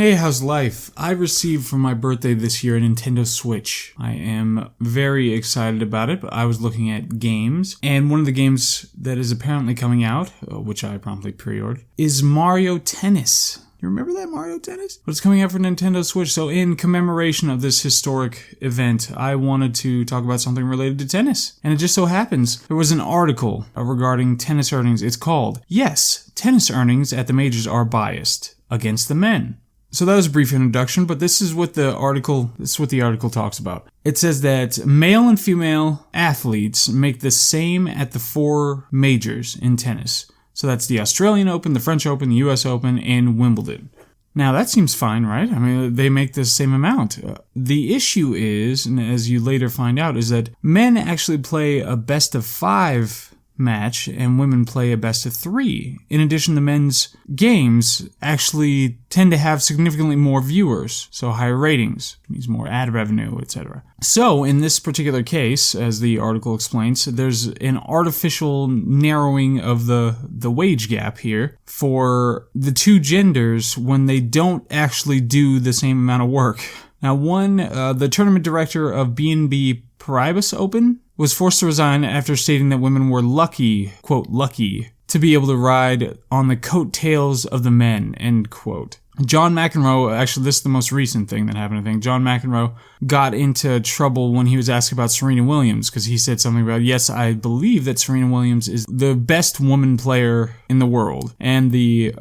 Hey, how's life? I received for my birthday this year a Nintendo Switch. I am very excited about it, but I was looking at games, and one of the games that is apparently coming out, which I promptly pre-ordered, is Mario Tennis. You remember that Mario Tennis? But it's coming out for Nintendo Switch, so in commemoration of this historic event, I wanted to talk about something related to tennis. And it just so happens, there was an article regarding tennis earnings. It's called, "Yes, Tennis Earnings at the Majors Are Biased Against the Men." So that was a brief introduction, but this is what the article talks about. It says that male and female athletes make the same at the 4 majors in tennis. So that's the Australian Open, the French Open, the US Open, and Wimbledon. Now that seems fine, right? I mean, they make the same amount. The issue is, and as you later find out, is that men actually play a best of 5 match and women play a best of 3. In addition, the men's games actually tend to have significantly more viewers, so higher ratings, means more ad revenue, etc. So in this particular case, as the article explains, there's an artificial narrowing of the wage gap here for the 2 genders when they don't actually do the same amount of work. Now the tournament director of BNP Paribas Open was forced to resign after stating that women were lucky, quote, lucky, to be able to ride on the coattails of the men, end quote. John McEnroe, actually this is the most recent thing that happened, I think. John McEnroe got into trouble when he was asked about Serena Williams, because he said something about, yes, I believe that Serena Williams is the best woman player in the world. And the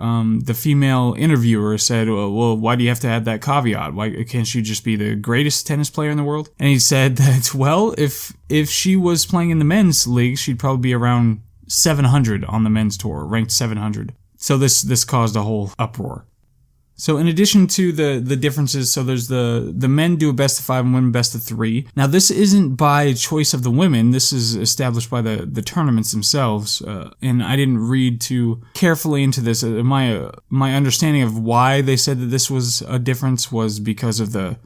female interviewer said, well, why do you have to add that caveat? Why can't she just be the greatest tennis player in the world? And he said that, well, if she was playing in the men's league, she'd probably be around 700 on the men's tour, ranked 700. So this caused a whole uproar. So in addition to the differences, so there's the men do a best of 5 and women best of 3. Now this isn't by choice of the women. This is established by the tournaments themselves. And I didn't read too carefully into this. My understanding of why they said that this was a difference was because the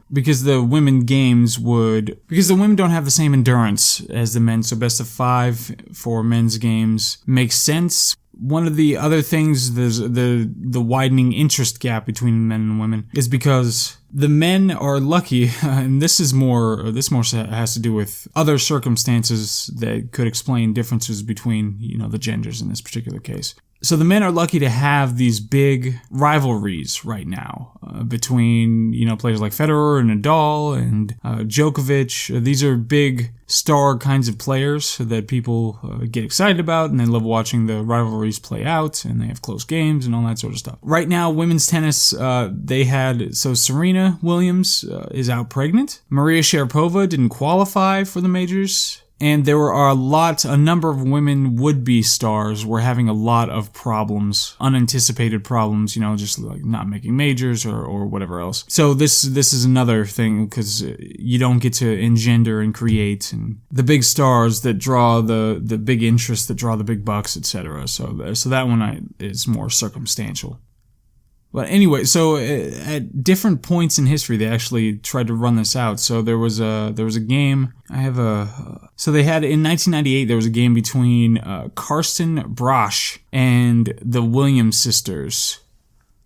women don't have the same endurance as the men. So best of 5 for men's games makes sense. One of the other things, there's the widening interest gap between men and women, is because the men are lucky, and this more has to do with other circumstances that could explain differences between, the genders in this particular case. So the men are lucky to have these big rivalries right now between, players like Federer and Nadal and Djokovic. These are big star kinds of players that people get excited about, and they love watching the rivalries play out, and they have close games and all that sort of stuff. Right now, women's tennis, Serena Williams is out pregnant. Maria Sharapova didn't qualify for the majors. And there were a number of women would-be stars were having a lot of problems, unanticipated problems, just like not making majors or whatever else. So this is another thing, because you don't get to engender and create and the big stars that draw the big interest, that draw the big bucks, etc. So that one is more circumstantial. But anyway, so at different points in history, they actually tried to run this out. So there was a game. So they had in 1998 there was a game between Karsten Braasch and the Williams sisters.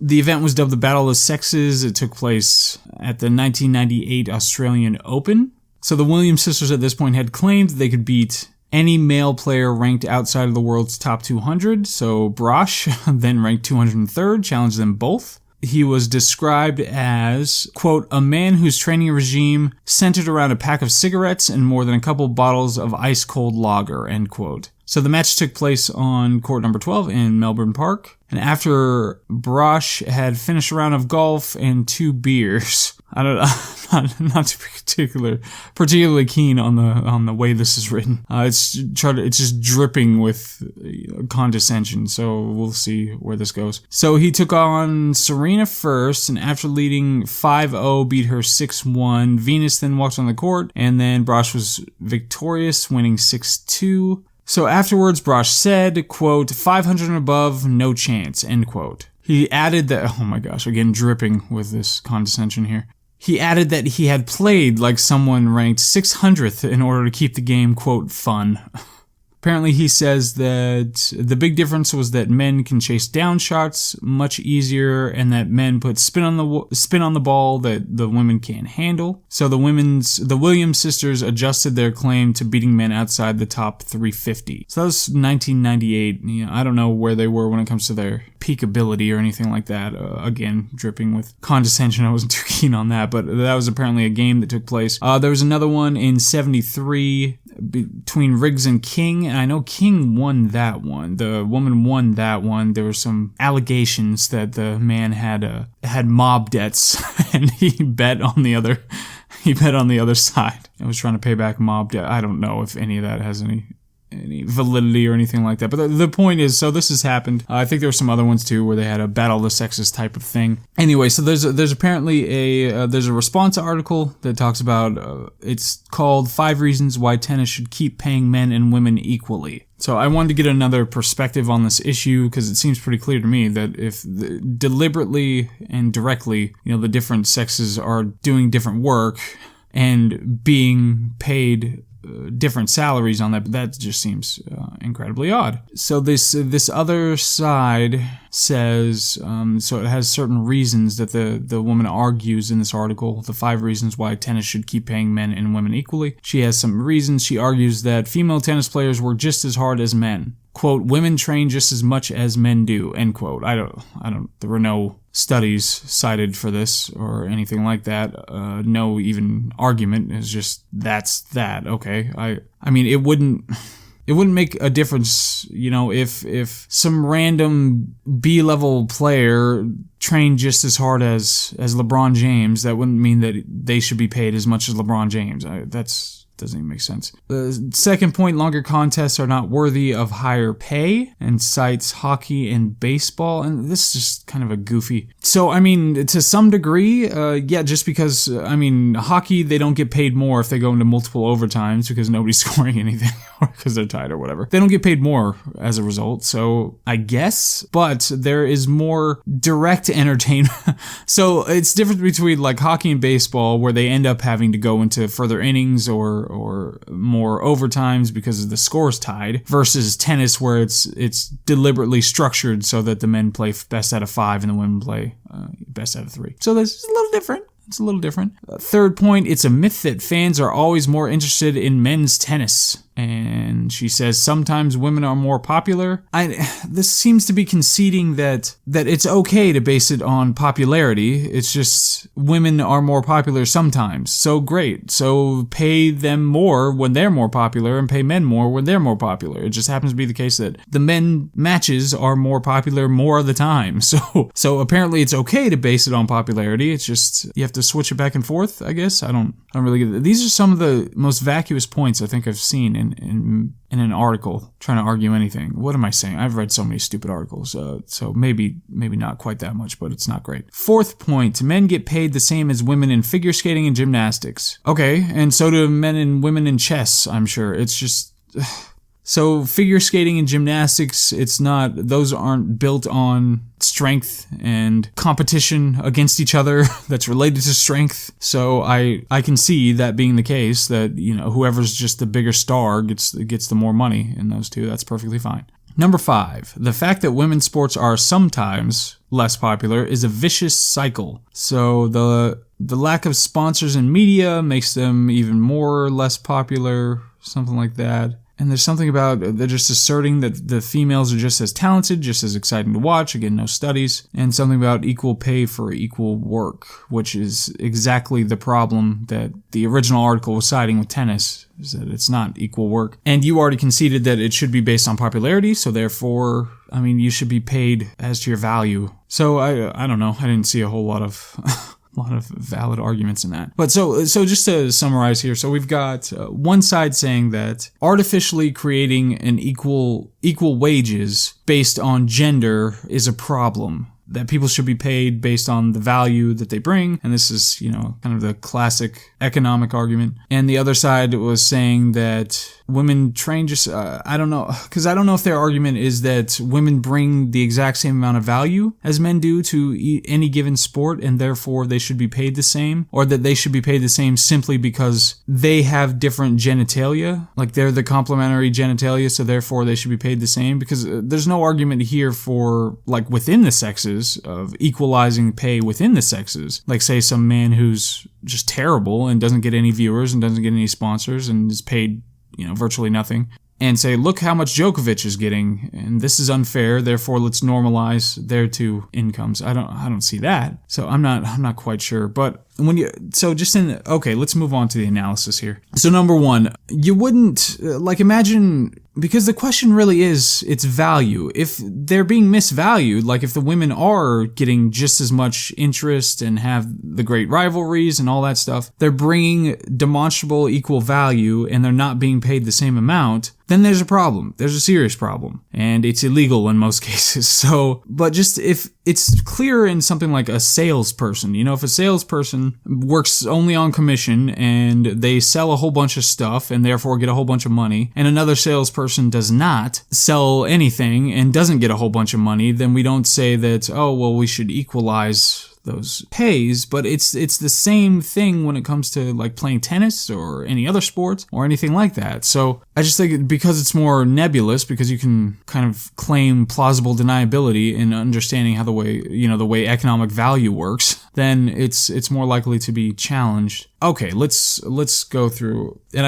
The event was dubbed the Battle of the Sexes. It took place at the 1998 Australian Open. So the Williams sisters at this point had claimed they could beat any male player ranked outside of the world's top 200, so Braasch, then ranked 203rd, challenged them both. He was described as, quote, a man whose training regime centered around a pack of cigarettes and more than a couple bottles of ice-cold lager, end quote. So the match took place on court number 12 in Melbourne Park, and after Braasch had finished a round of golf and 2 beers, I'm not particularly keen on the way this is written. It's just dripping with condescension, so we'll see where this goes. So he took on Serena first, and after leading 5-0, beat her 6-1. Venus then walked on the court, and then Braasch was victorious, winning 6-2. So afterwards, Braasch said, quote, 500 and above, no chance, end quote. He added that, oh my gosh, again, dripping with this condescension here. He added that he had played like someone ranked 600th in order to keep the game, quote, fun. Apparently he says that the big difference was that men can chase down shots much easier, and that men put spin on the ball that the women can't handle. So the Williams sisters adjusted their claim to beating men outside the top 350. So that was 1998. I don't know where they were when it comes to their peak ability or anything like that. Again, dripping with condescension. I wasn't too keen on that, but that was apparently a game that took place. There was another one in 73 between Riggs and King, and I know King won that one. The woman won that one. There were some allegations that the man had mob debts, and he bet on the other side. I was trying to pay back mob debt. I don't know if any of that has any validity or anything like that. But the point is, so this has happened. I think there were some other ones too where they had a battle of the sexes type of thing. Anyway, so there's apparently there's a response article that talks about, it's called 5 Reasons Why Tennis Should Keep Paying Men and Women Equally. So I wanted to get another perspective on this issue because it seems pretty clear to me that if deliberately and directly, the different sexes are doing different work and being paid different salaries on that just seems incredibly odd. So this other side says, so it has certain reasons that the woman argues in this article, the 5 reasons why tennis should keep paying men and women equally. She has some reasons. She argues that female tennis players work just as hard as men. Quote, women train just as much as men do, end quote. There were no studies cited for this or anything like that. No even argument. It's just, that's that. Okay. I mean, it wouldn't make a difference, if some random B-level player trained just as hard as LeBron James. That wouldn't mean that they should be paid as much as LeBron James. Doesn't even make sense. The second point, longer contests are not worthy of higher pay, and cites hockey and baseball, and this is just kind of a goofy. So, I mean, to some degree, just because, hockey, they don't get paid more if they go into multiple overtimes because nobody's scoring anything or because they're tied or whatever. They don't get paid more as a result, so I guess, but there is more direct entertainment. So it's different between like hockey and baseball where they end up having to go into further innings or more overtimes because the score's tied, versus tennis where it's deliberately structured so that the men play best out of 5 and the women play best out of 3. So this is a little different. It's a little different. Third point, it's a myth that fans are always more interested in men's tennis. And she says sometimes women are more popular. This seems to be conceding that it's okay to base it on popularity. It's just women are more popular sometimes. So great. So pay them more when they're more popular and pay men more when they're more popular. It just happens to be the case that the men matches are more popular more of the time. So apparently it's okay to base it on popularity. It's just you have to switch it back and forth, I guess. I don't really get it. These are some of the most vacuous points I think I've seen in an article trying to argue anything. What am I saying? I've read so many stupid articles, so maybe not quite that much, but it's not great. Fourth point, men get paid the same as women in figure skating and gymnastics. Okay, and so do men and women in chess, I'm sure. It's just... So figure skating and gymnastics, those aren't built on strength and competition against each other that's related to strength. So I can see that being the case, that, whoever's just the bigger star gets the more money in those two. That's perfectly fine. Number 5, the fact that women's sports are sometimes less popular is a vicious cycle. So the lack of sponsors and media makes them even more or less popular, something like that. And there's something about, they're just asserting that the females are just as talented, just as exciting to watch. Again, no studies. And something about equal pay for equal work, which is exactly the problem that the original article was citing with tennis, is that it's not equal work. And you already conceded that it should be based on popularity, so therefore, you should be paid as to your value. So I don't know. I didn't see a whole lot of... valid arguments in that. But so just to summarize here, so we've got one side saying that artificially creating an equal wages based on gender is a problem. that people should be paid based on the value that they bring. And this is, kind of the classic economic argument. And the other side was saying that women train just, I don't know, because I don't know if their argument is that women bring the exact same amount of value as men do to any given sport, and therefore they should be paid the same, or that they should be paid the same simply because they have different genitalia, like they're the complementary genitalia, so therefore they should be paid the same, because there's no argument here for, like, within the sexes, of equalizing pay within the sexes. Like, say some man who's just terrible and doesn't get any viewers and doesn't get any sponsors and is paid virtually nothing, and say, look how much Djokovic is getting, and this is unfair, therefore let's normalize their two incomes. I don't see that. So I'm not quite sure. But let's move on to the analysis here. So number one, you wouldn't, imagine, because the question really is its value. If they're being misvalued, like if the women are getting just as much interest and have the great rivalries and all that stuff, they're bringing demonstrable equal value and they're not being paid the same amount, then there's a problem. There's a serious problem. And it's illegal in most cases. So, but just if it's clear in something like a salesperson, if a salesperson works only on commission and they sell a whole bunch of stuff and therefore get a whole bunch of money, and another salesperson does not sell anything and doesn't get a whole bunch of money, then we don't say that, we should equalize those pays, but it's the same thing when it comes to like playing tennis or any other sport or anything like that. So I just think because it's more nebulous, because you can kind of claim plausible deniability in understanding how the way economic value works, then it's more likely to be challenged. Okay, let's go through, and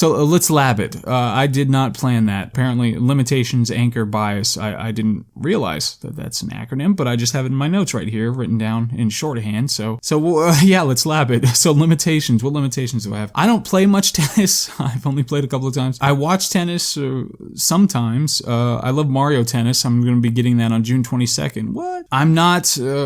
let's lab it. I did not plan that. Apparently, limitations, anchor, bias. I didn't realize that that's an acronym, but I just have it in my notes right here, written down in shorthand. So let's lab it. So limitations. What limitations do I have? I don't play much tennis. I've only played a couple of times. I watch tennis sometimes. I love Mario Tennis. I'm going to be getting that on June 22nd. What? I'm not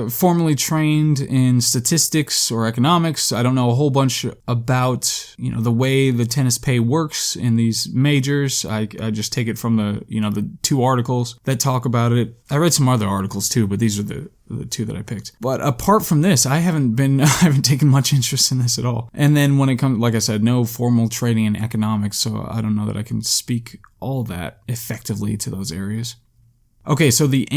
formally trained in statistics or economics. I don't know a whole bunch about the way the tennis pay works in these majors. I just take it from the two articles that talk about it. I read some other articles too, but these are the two that I picked. But apart from this, I haven't taken much interest in this at all. And then when it comes, like I said, no formal training in economics, so I don't know that I can speak all that effectively to those areas. Okay, so the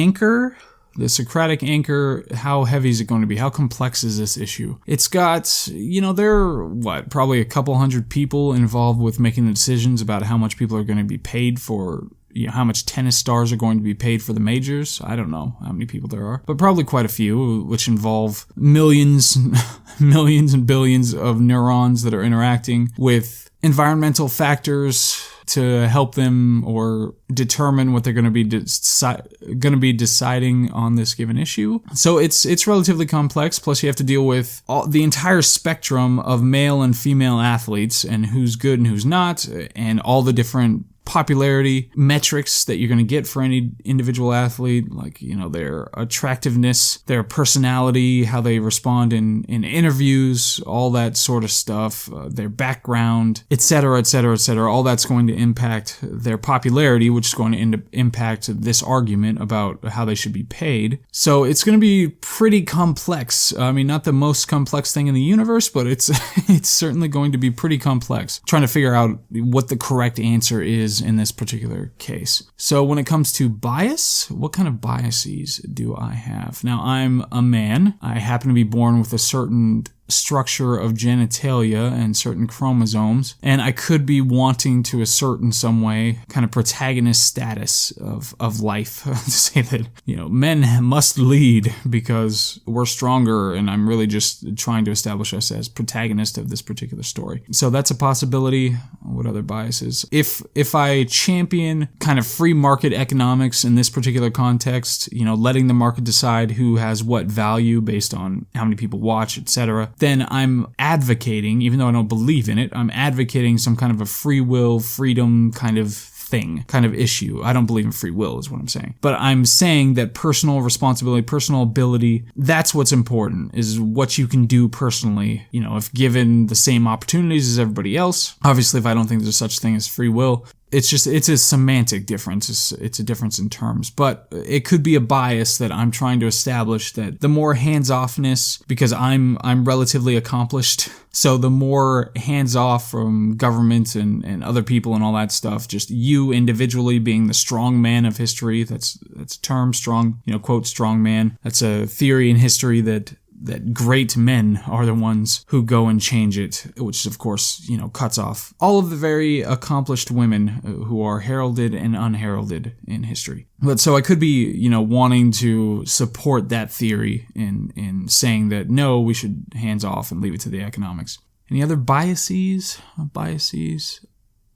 Socratic anchor, how heavy is it going to be? How complex is this issue? It's got, there are, probably a couple hundred people involved with making the decisions about how much people are going to be paid for, how much tennis stars are going to be paid for the majors. I don't know how many people there are, but probably quite a few, which involve millions and billions of neurons that are interacting with environmental factors to help them or determine what they're going to be deciding on this given issue. So it's relatively complex. Plus, you have to deal with the entire spectrum of male and female athletes and who's good and who's not, and all the different popularity metrics that you're going to get for any individual athlete, like, their attractiveness, their personality, how they respond in interviews, all that sort of stuff, their background, etc., etc., etc. All that's going to impact their popularity, which is going to impact this argument about how they should be paid. So it's going to be pretty complex. I mean, not the most complex thing in the universe, but it's certainly going to be pretty complex. Trying to figure out what the correct answer is in this particular case. So when it comes to bias, what kind of biases do I have? Now, I'm a man. I happen to be born with a certain structure of genitalia and certain chromosomes, and I could be wanting to assert in some way kind of protagonist status of life to say that, men must lead because we're stronger, and I'm really just trying to establish us as protagonist of this particular story. So that's a possibility. What other biases? If I champion kind of free market economics in this particular context, letting the market decide who has what value based on how many people watch, etc., then I'm advocating, even though I don't believe in it, I'm advocating some kind of a free will, freedom kind of thing, kind of issue. I don't believe in free will is what I'm saying. But I'm saying that personal responsibility, personal ability, that's what's important, is what you can do personally, if given the same opportunities as everybody else. Obviously, if I don't think there's such thing as free will, it's a semantic difference. It's a difference in terms, but it could be a bias that I'm trying to establish, that the more hands-offness, because I'm relatively accomplished, so the more hands-off from government and other people and all that stuff, just you individually being the strong man of history. That's a term, strong, quote, strong man. That's a theory in history that great men are the ones who go and change it, which of course, cuts off all of the very accomplished women who are heralded and unheralded in history. But so I could be, wanting to support that theory in saying that no, we should hands off and leave it to the economics. Any other biases?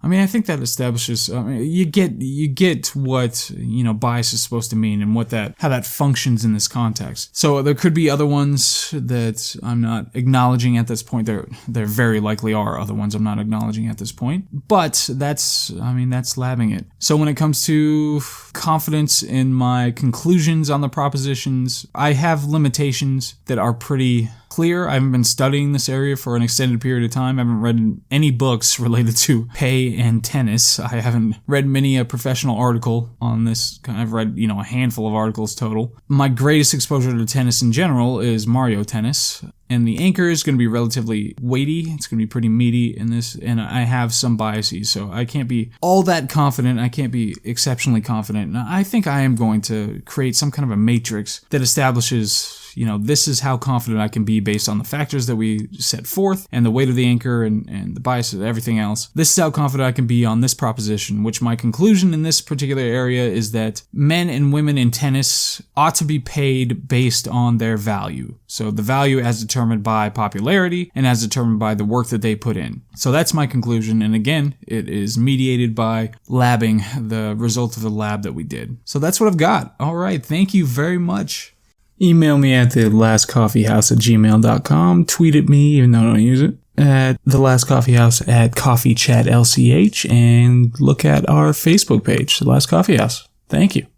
I mean, I think that establishes, you get what, bias is supposed to mean and how that functions in this context. So there could be other ones that I'm not acknowledging at this point. There very likely are other ones I'm not acknowledging at this point, but that's labbing it. So when it comes to confidence in my conclusions on the propositions, I have limitations that are pretty clear. I haven't been studying this area for an extended period of time. I haven't read any books related to pay and tennis. I haven't read many a professional article on this. I've read, a handful of articles total. My greatest exposure to tennis in general is Mario Tennis. And the anchor is going to be relatively weighty. It's going to be pretty meaty in this. And I have some biases, so I can't be all that confident. I can't be exceptionally confident. And I think I am going to create some kind of a matrix that establishes, this is how confident I can be based on the factors that we set forth and the weight of the anchor and the bias of everything else. This is how confident I can be on this proposition, which my conclusion in this particular area is that men and women in tennis ought to be paid based on their value. So the value as determined by popularity and as determined by the work that they put in. So that's my conclusion. And again, it is mediated by labbing the result of the lab that we did. So that's what I've got. All right. Thank you very much. Email me at thelastcoffeehouse@gmail.com. Tweet at me, even though I don't use it, at The Last Coffee House at CoffeeChatLCH, and look at our Facebook page, The Last Coffee House. Thank you.